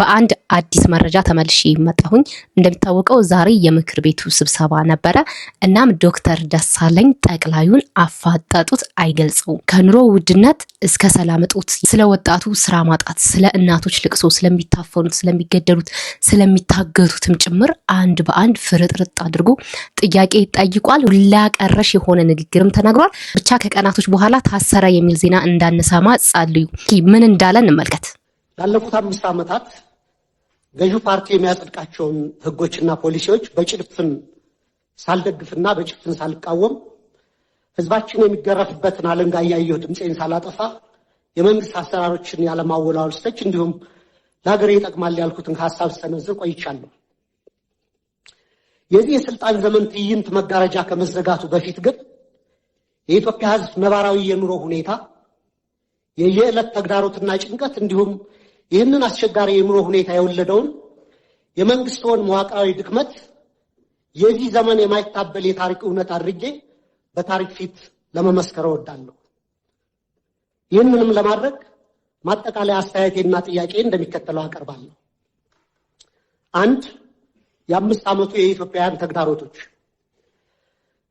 በአንድ አዲስ መረጃ ተመልሼ መጣሁኝ። እንደሚታወቀው ዛሬ የምክር ቤቱ ስብሰባ ነበረ። እናም ዶክተር ደሳለኝ ጠቅላዩን አፋጣጡት አይገልጸውም። ከኑሮ ውድነት እስከ ሰላም እጦት፣ ስለ ወጣቱ ስራ ማጣት፣ ስለ እናቶች ልቅሶ፣ ስለሚታፈኑት፣ ስለሚገደሉት፣ ስለሚታገቱትም ጭምር አንድ በአንድ ፍርጥርጥ አድርጎ ጥያቄ ጠይቋል። ሁላ ቀረሽ የሆነ ንግግርም ተናግሯል። ብቻ ከቀናቶች በኋላ ታሰረ የሚል ዜና እንዳንሰማ ጸልዩ። ምን እንዳለ እንመልከት። ላለፉት 5 ዓመታት ገዢው ፓርቲ የሚያጸድቃቸውን ህጎችና ፖሊሲዎች በጭፍን ሳልደግፍና በጭፍን ሳልቃወም ህዝባችን የሚገረፍበትን አለንጋ እያየሁ ድምፄን ሳላጠፋ የመንግስት አሰራሮችን ያለማወላወል ስተች እንዲሁም ለሀገሬ ይጠቅማል ያልኩትን ሀሳብ ሰነዝር ቆይቻለሁ። የዚህ የስልጣን ዘመን ትዕይንት መጋረጃ ከመዘጋቱ በፊት ግን የኢትዮጵያ ህዝብ ነባራዊ የኑሮ ሁኔታ፣ የየዕለት ተግዳሮትና ጭንቀት እንዲሁም ይህንን አስቸጋሪ የኑሮ ሁኔታ የወለደውን የመንግስትውን መዋቅራዊ ድክመት የዚህ ዘመን የማይታበል የታሪክ እውነት አድርጌ በታሪክ ፊት ለመመስከር እወዳለሁ። ይህንንም ለማድረግ ማጠቃለያ አስተያየቴና ጥያቄ እንደሚከተለው አቀርባለሁ። 1. የ5 ዓመቱ የኢትዮጵያውያን ተግዳሮቶች።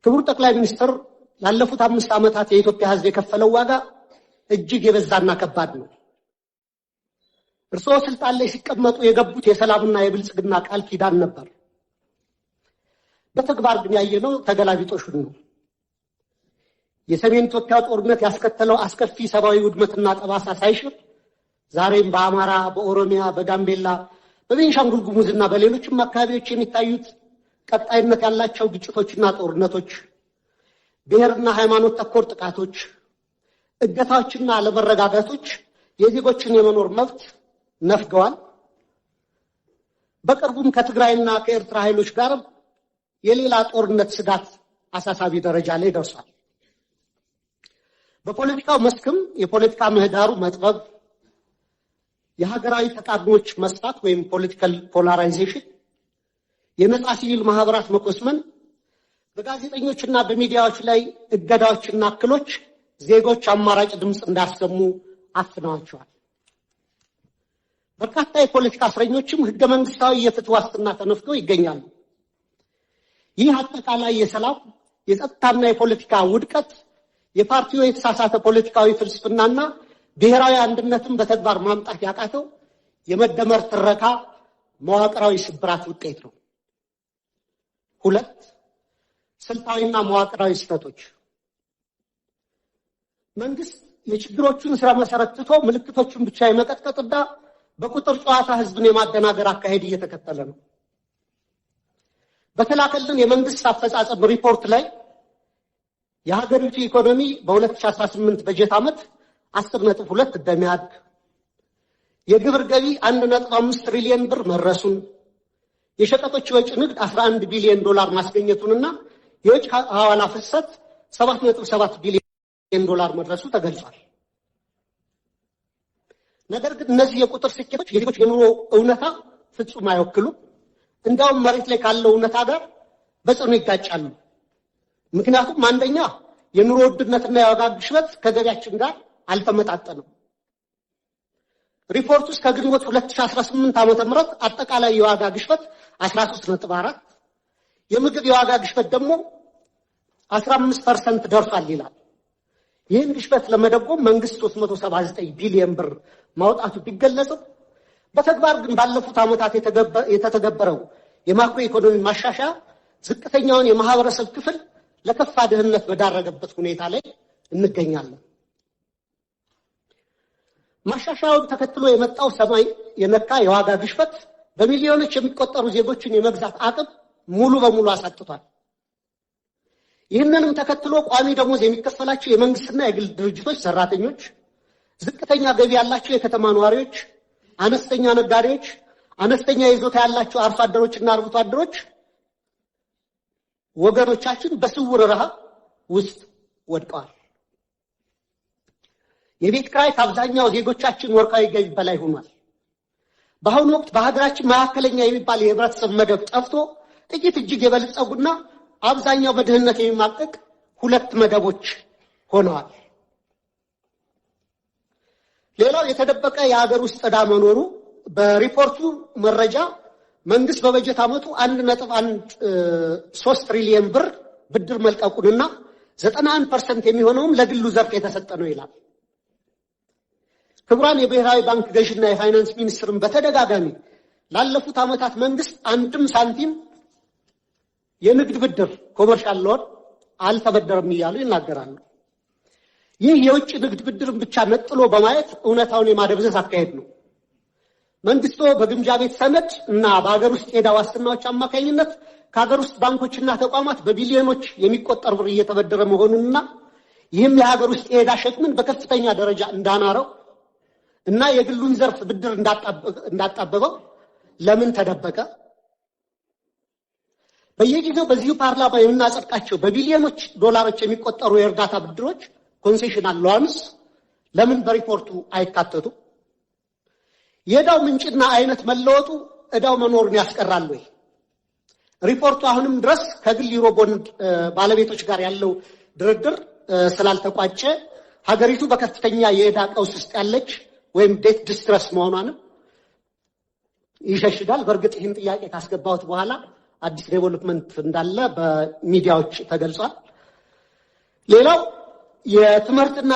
ክቡር ጠቅላይ ሚኒስትር፣ ላለፉት 5 ዓመታት የኢትዮጵያ ህዝብ የከፈለው ዋጋ እጅግ የበዛና ከባድ ነው። እርስዎ ስልጣን ላይ ሲቀመጡ የገቡት የሰላምና የብልጽግና ቃል ኪዳን ነበር። በተግባር ግን ያየነው ተገላቢጦሹን ነው። የሰሜን ኢትዮጵያ ጦርነት ያስከተለው አስከፊ ሰብአዊ ውድመትና ጠባሳ ሳይሽር ዛሬም በአማራ፣ በኦሮሚያ፣ በጋምቤላ፣ በቤንሻንጉል ጉሙዝና በሌሎችም አካባቢዎች የሚታዩት ቀጣይነት ያላቸው ግጭቶችና ጦርነቶች፣ ብሔርና ሃይማኖት ተኮር ጥቃቶች፣ እገታዎችና አለመረጋጋቶች የዜጎችን የመኖር መብት ነፍገዋል። በቅርቡም ከትግራይና ከኤርትራ ኃይሎች ጋር የሌላ ጦርነት ስጋት አሳሳቢ ደረጃ ላይ ደርሷል። በፖለቲካው መስክም የፖለቲካ ምህዳሩ መጥበብ፣ የሀገራዊ ተቃርኖች መስፋት ወይም ፖለቲካል ፖላራይዜሽን፣ የነጻ ሲቪል ማህበራት መኮስመን፣ በጋዜጠኞችና በሚዲያዎች ላይ እገዳዎችና እክሎች ዜጎች አማራጭ ድምፅ እንዳያሰሙ አፍነዋቸዋል። በርካታ የፖለቲካ እስረኞችም ህገ መንግስታዊ የፍትህ ዋስትና ተነፍገው ይገኛሉ። ይህ አጠቃላይ የሰላም የጸጥታና የፖለቲካ ውድቀት የፓርቲው የተሳሳተ ፖለቲካዊ ፍልስፍናና ብሔራዊ አንድነትን በተግባር ማምጣት ያቃተው የመደመር ትረካ መዋቅራዊ ስብራት ውጤት ነው። 2. ስልታዊና መዋቅራዊ ስህተቶች። መንግስት የችግሮቹን ስራ መሰረት ትቶ ምልክቶቹን ብቻ የመቀጥቀጥና በቁጥር ጨዋታ ህዝብን የማደናገር አካሄድ እየተከተለ ነው። በተላከልን የመንግስት አፈጻጸም ሪፖርት ላይ የሀገሪቱ ኢኮኖሚ በ2018 በጀት ዓመት 10.2 እንደሚያድግ፣ የግብር ገቢ 1.5 ትሪሊዮን ብር መድረሱን፣ የሸቀጦች ወጪ ንግድ $11 ቢሊዮን ማስገኘቱንና የውጭ ሐዋላ ፍሰት $7.7 ቢሊዮን መድረሱ ተገልጿል። ነገር ግን እነዚህ የቁጥር ስኬቶች የዜጎች የኑሮ እውነታ ፍጹም አይወክሉም። እንዲያውም መሬት ላይ ካለው እውነታ ጋር በጽኑ ይጋጫሉ። ምክንያቱም አንደኛ የኑሮ ውድነትና የዋጋ ግሽበት ከገቢያችን ጋር አልተመጣጠንም። ሪፖርቱ ውስጥ ከግንቦት 2018 ዓ.ም አጠቃላይ የዋጋ ግሽበት 13.4፣ የምግብ የዋጋ ግሽበት ደግሞ 15% ደርሷል ይላል። ይህን ግሽበት ለመደጎም መንግስት 379 ቢሊዮን ብር ማውጣቱ ቢገለጽም በተግባር ግን ባለፉት ዓመታት የተተገበረው የማክሮ ኢኮኖሚ ማሻሻያ ዝቅተኛውን የማህበረሰብ ክፍል ለከፋ ድህነት በዳረገበት ሁኔታ ላይ እንገኛለን። ማሻሻያውን ተከትሎ የመጣው ሰማይ የነካ የዋጋ ግሽበት በሚሊዮኖች የሚቆጠሩ ዜጎችን የመግዛት አቅም ሙሉ በሙሉ አሳጥቷል። ይህንንም ተከትሎ ቋሚ ደሞዝ የሚከፈላቸው የመንግስትና የግል ድርጅቶች ሰራተኞች፣ ዝቅተኛ ገቢ ያላቸው የከተማ ነዋሪዎች፣ አነስተኛ ነጋዴዎች፣ አነስተኛ ይዞታ ያላቸው አርሶ አደሮችና አርብቶ አደሮች ወገኖቻችን በስውር ረሃብ ውስጥ ወድቀዋል። የቤት ኪራይ ከአብዛኛው ዜጎቻችን ወርቃዊ ገቢ በላይ ሆኗል። በአሁኑ ወቅት በሀገራችን መካከለኛ የሚባል የህብረተሰብ መደብ ጠፍቶ ጥቂት እጅግ የበለጸጉና አብዛኛው በድህነት የሚማቀቅ 2 መደቦች ሆነዋል። ሌላው የተደበቀ የሀገር ውስጥ ዕዳ መኖሩ በሪፖርቱ መረጃ መንግስት በበጀት ዓመቱ 1.3 ትሪሊየን ብር ብድር መልቀቁንና 91% የሚሆነውም ለግሉ ዘርፍ የተሰጠ ነው ይላል። ክቡራን የብሔራዊ ባንክ ገዥና የፋይናንስ ሚኒስትርን በተደጋጋሚ ላለፉት ዓመታት መንግስት አንድም ሳንቲም የንግድ ብድር ኮመርሻል ሎን አልተበደረም እያሉ ይናገራሉ። ይህ የውጭ ንግድ ብድርን ብቻ ነጥሎ በማየት እውነታውን የማደብዘዝ አካሄድ ነው። መንግስቱ በግምጃ ቤት ሰነድ እና በሀገር ውስጥ የዕዳ ዋስትናዎች አማካኝነት ከሀገር ውስጥ ባንኮችና ተቋማት በቢሊዮኖች የሚቆጠር ብር እየተበደረ መሆኑንና ይህም የሀገር ውስጥ የዕዳ ሸክምን በከፍተኛ ደረጃ እንዳናረው እና የግሉን ዘርፍ ብድር እንዳጣበበው ለምን ተደበቀ? በየጊዜው በዚሁ ፓርላማ የምናጸድቃቸው በቢሊዮኖች ዶላሮች የሚቆጠሩ የእርዳታ ብድሮች ኮንሴሽናል ሎንስ ለምን በሪፖርቱ አይካተቱም? የዕዳው ምንጭና አይነት መለወጡ ዕዳው መኖሩን ያስቀራል ወይ? ሪፖርቱ አሁንም ድረስ ከግል ዩሮ ቦንድ ባለቤቶች ጋር ያለው ድርድር ስላልተቋጨ ሀገሪቱ በከፍተኛ የዕዳ ቀውስ ውስጥ ያለች ወይም ዴት ዲስትረስ መሆኗንም ይሸሽጋል። በእርግጥ ይህን ጥያቄ ካስገባሁት በኋላ አዲስ ዴቨሎፕመንት እንዳለ በሚዲያዎች ተገልጿል። ሌላው የትምህርትና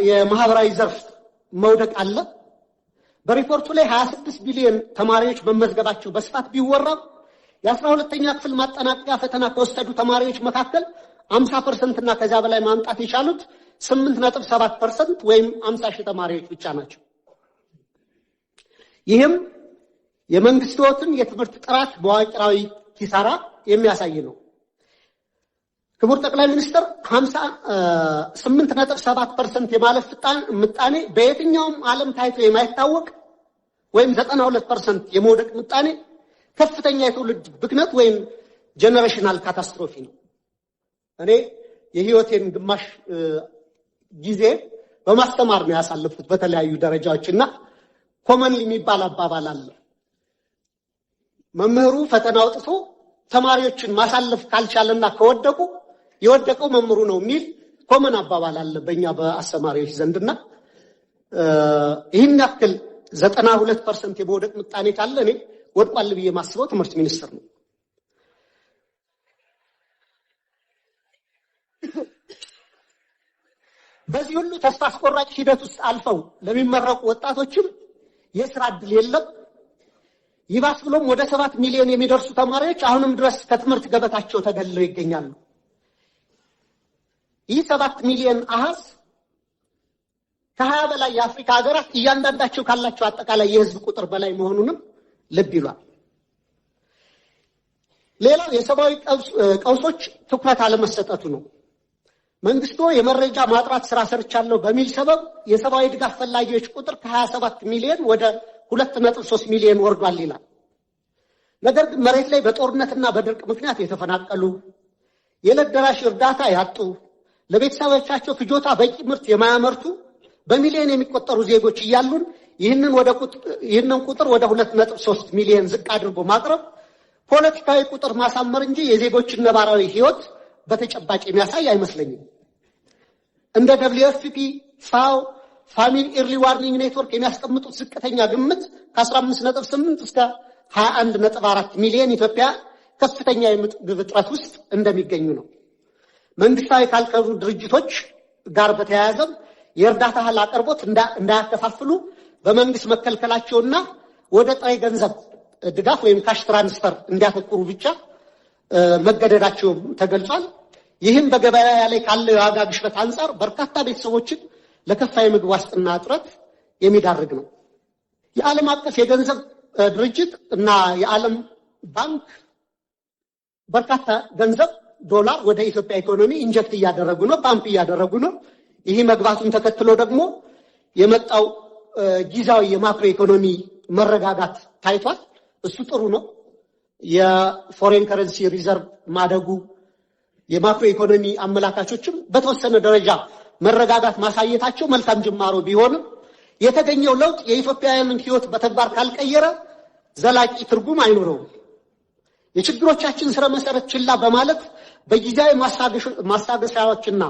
የማህበራዊ ዘርፍ መውደቅ አለ። በሪፖርቱ ላይ 26 ቢሊዮን ተማሪዎች መመዝገባቸው በስፋት ቢወራም የ12ኛ ክፍል ማጠናቀቂያ ፈተና ከወሰዱ ተማሪዎች መካከል 50% እና ከዚያ በላይ ማምጣት የቻሉት 8.7% ወይም 50 ሺህ ተማሪዎች ብቻ ናቸው። ይህም የመንግስት ሕይወትን የትምህርት ጥራት መዋቅራዊ ኪሳራ የሚያሳይ ነው። ክቡር ጠቅላይ ሚኒስትር 8.7% የማለፍ ምጣኔ በየትኛውም ዓለም ታይቶ የማይታወቅ ወይም 92% የመውደቅ ምጣኔ ከፍተኛ የትውልድ ብክነት ወይም ጀነሬሽናል ካታስትሮፊ ነው። እኔ የህይወቴን ግማሽ ጊዜ በማስተማር ነው ያሳለፍኩት በተለያዩ ደረጃዎችና ኮመን የሚባል አባባል አለ። መምህሩ ፈተና አውጥቶ ተማሪዎችን ማሳለፍ ካልቻለና ከወደቁ የወደቀው መምህሩ ነው የሚል ኮመን አባባል አለ በእኛ በአስተማሪዎች ዘንድና ይህን ያክል 92% የመውደቅ ምጣኔ ካለ እኔ ወድቋል ብዬ ማስበው ትምህርት ሚኒስትር ነው። በዚህ ሁሉ ተስፋ አስቆራጭ ሂደት ውስጥ አልፈው ለሚመረቁ ወጣቶችም የስራ ዕድል የለም። ይባስ ብሎም ወደ 7 ሚሊዮን የሚደርሱ ተማሪዎች አሁንም ድረስ ከትምህርት ገበታቸው ተገልለው ይገኛሉ። ይህ 7 ሚሊዮን አሃዝ ከ20 በላይ የአፍሪካ ሀገራት እያንዳንዳቸው ካላቸው አጠቃላይ የህዝብ ቁጥር በላይ መሆኑንም ልብ ይሏል። ሌላው የሰብአዊ ቀውሶች ትኩረት አለመሰጠቱ ነው። መንግስቱ የመረጃ ማጥራት ስራ ሰርቻለሁ በሚል ሰበብ የሰብአዊ ድጋፍ ፈላጊዎች ቁጥር ከ27 ሚሊዮን ወደ 2.3 ሚሊዮን ወርዷል ይላል። ነገር ግን መሬት ላይ በጦርነትና በድርቅ ምክንያት የተፈናቀሉ፣ የዕለት ደራሽ እርዳታ ያጡ፣ ለቤተሰቦቻቸው ፍጆታ በቂ ምርት የማያመርቱ በሚሊዮን የሚቆጠሩ ዜጎች እያሉን ይህንን ቁጥር ወደ 2.3 ሚሊዮን ዝቅ አድርጎ ማቅረብ ፖለቲካዊ ቁጥር ማሳመር እንጂ የዜጎችን ነባራዊ ህይወት በተጨባጭ የሚያሳይ አይመስለኝም። እንደ WFP፣ ፋኦ፣ ፋሚሊ ኢርሊ ዋርኒንግ ኔትወርክ የሚያስቀምጡት ዝቅተኛ ግምት ከ15.8 እስከ 21.4 ሚሊዮን ኢትዮጵያ ከፍተኛ የምግብ እጥረት ውስጥ እንደሚገኙ ነው። መንግስታዊ ካልሆኑ ድርጅቶች ጋር በተያያዘም የእርዳታ እህል አቅርቦት እንዳያከፋፍሉ በመንግስት መከልከላቸውና ወደ ጥሬ ገንዘብ ድጋፍ ወይም ካሽ ትራንስፈር እንዲያተኩሩ ብቻ መገደዳቸው ተገልጿል። ይህም በገበያ ላይ ካለው የዋጋ ግሽበት አንጻር በርካታ ቤተሰቦችን ለከፋ የምግብ ዋስትና እጥረት የሚዳርግ ነው። የዓለም አቀፍ የገንዘብ ድርጅት እና የዓለም ባንክ በርካታ ገንዘብ ዶላር ወደ ኢትዮጵያ ኢኮኖሚ ኢንጀክት እያደረጉ ነው፣ ፓምፕ እያደረጉ ነው። ይህ መግባቱን ተከትሎ ደግሞ የመጣው ጊዜያዊ የማክሮ ኢኮኖሚ መረጋጋት ታይቷል። እሱ ጥሩ ነው። የፎሬን ከረንሲ ሪዘርቭ ማደጉ የማክሮ ኢኮኖሚ አመላካቾችም በተወሰነ ደረጃ መረጋጋት ማሳየታቸው መልካም ጅማሮ ቢሆንም የተገኘው ለውጥ የኢትዮጵያውያንን ሕይወት በተግባር ካልቀየረ ዘላቂ ትርጉም አይኖረውም። የችግሮቻችን ስረ መሰረት ችላ በማለት በጊዜያዊ ማስታገሻዎችና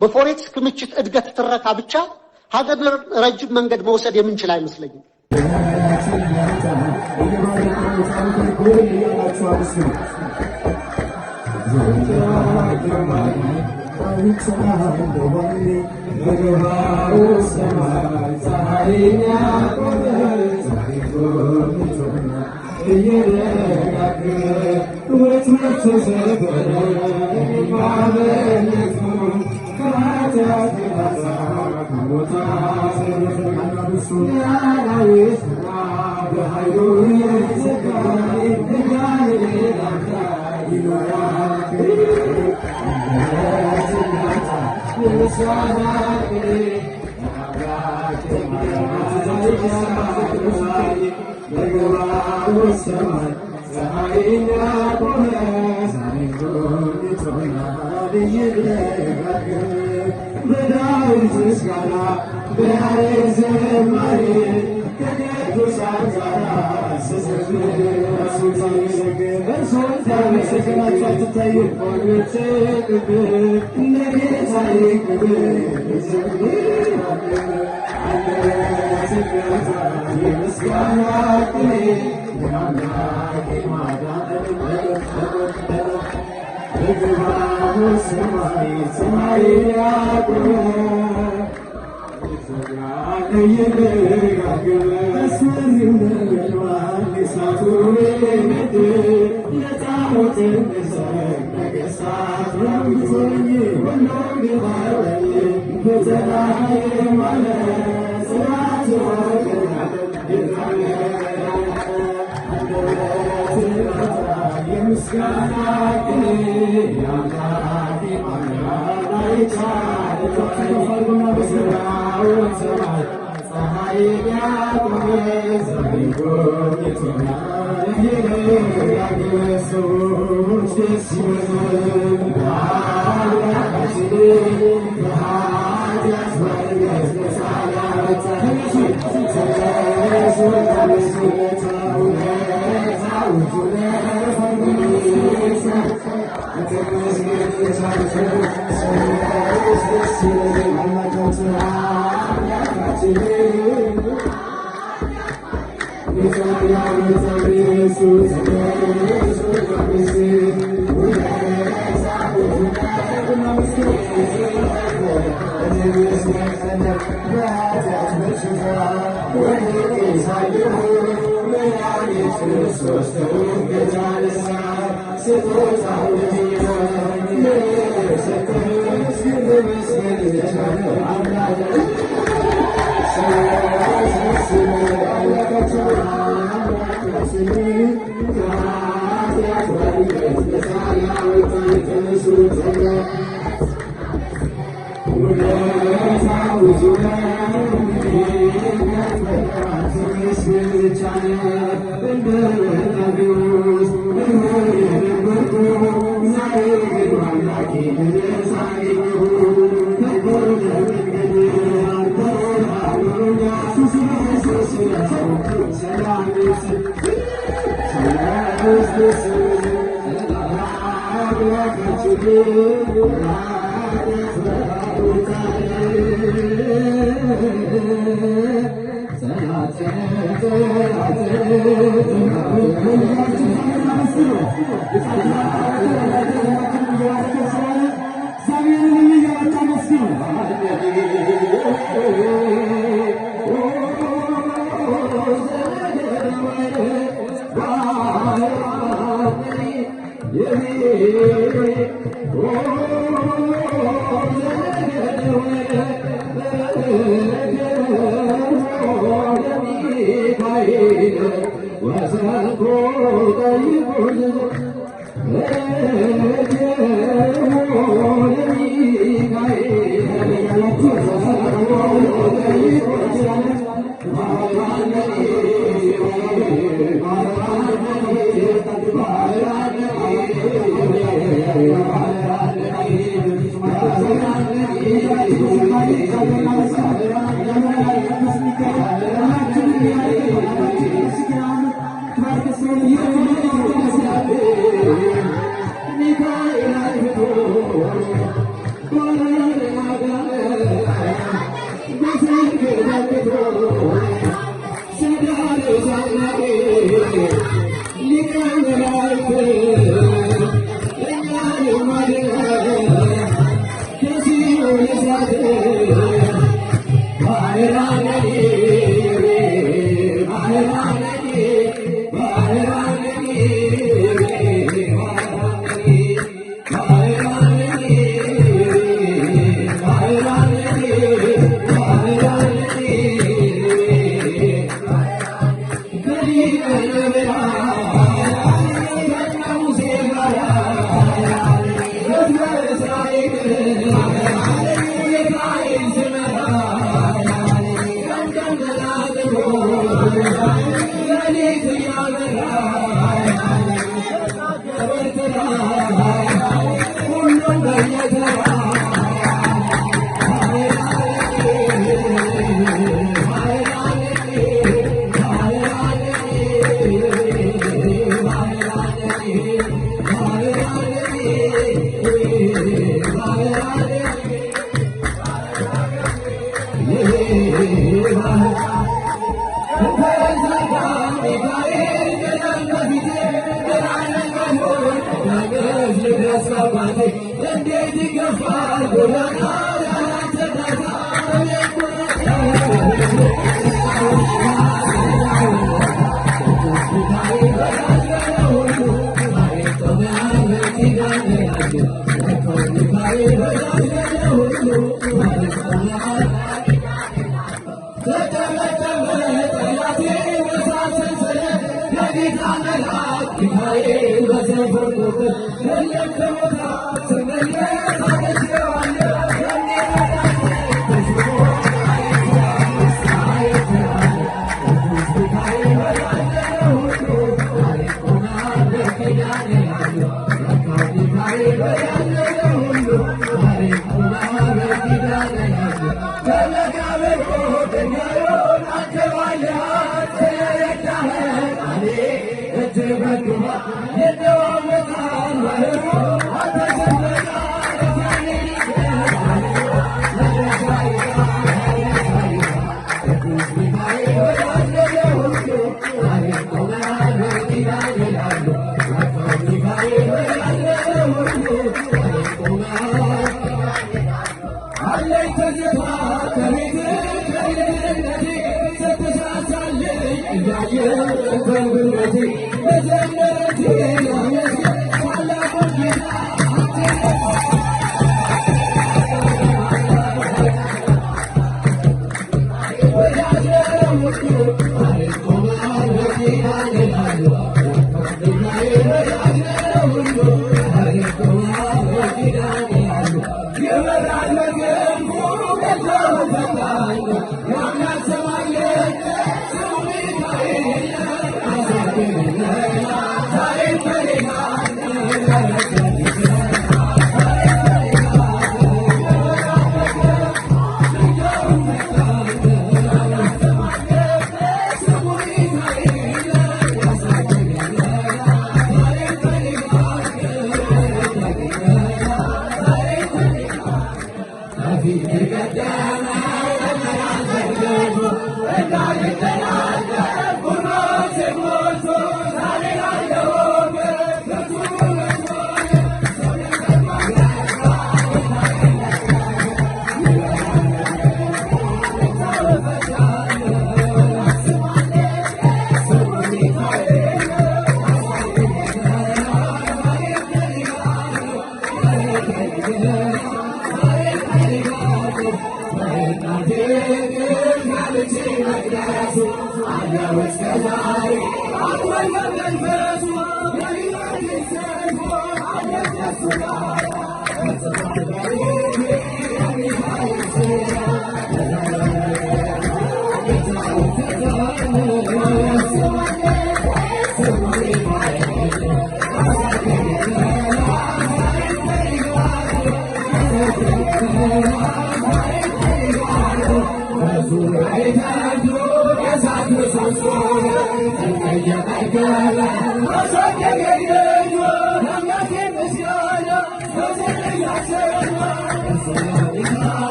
በፎሬክስ ክምችት እድገት ትረካ ብቻ ሀገር ረጅም መንገድ መውሰድ የምንችል አይመስለኝም።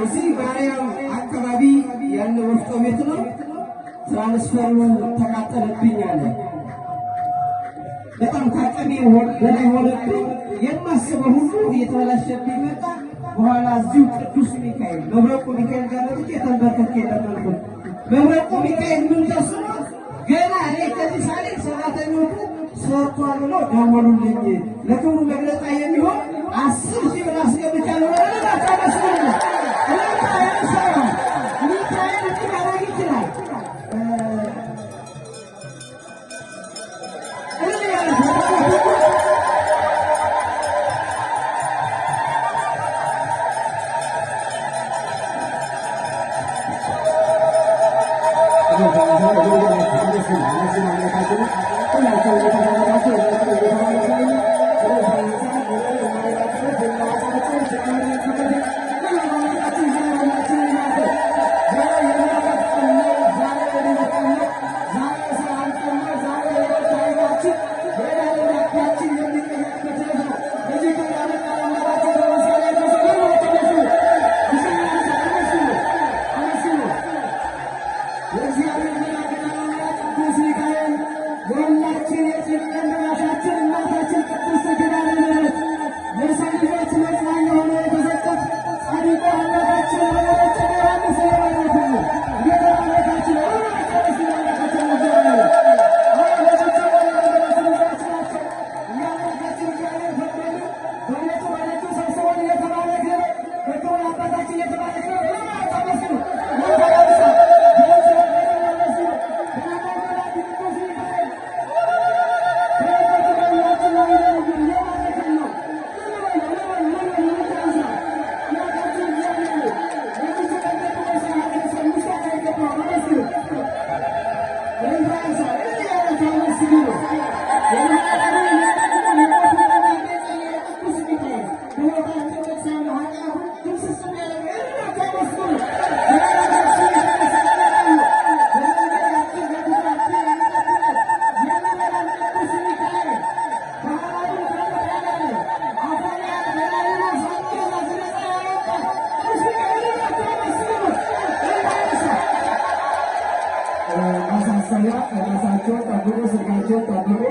እዚህ ማርያም አካባቢ ያለ ወፍጮ ቤት ነው። ትራንስፈሩ ተቃጠለብኝ አለ። በጣም ካቀሜ በላይ ሆነብኝ። የማስበው ሁሉ እየተበላሸብኝ መጣ። በኋላ እዚሁ ቅዱስ ሚካኤል መብረቁ ሚካኤል ጋር መጥቼ ተንበርክኬ ተመልኩት። መብረቁ ሚካኤል ምን ተስኖ ገና እኔ ከዚህ ሳሌት ሰራተኞቹ ሰርቷል ብሎ ደወሉልኝ። ለክብሩ መግለጫ የሚሆን 10,000 ብር አስገብቻለሁ። ሚካኤል ሊያደርግ ይችላል። ማሳሰቢያ ራሳቸውን ጠብቁ፣ ስልካቸውን ጠብቁ።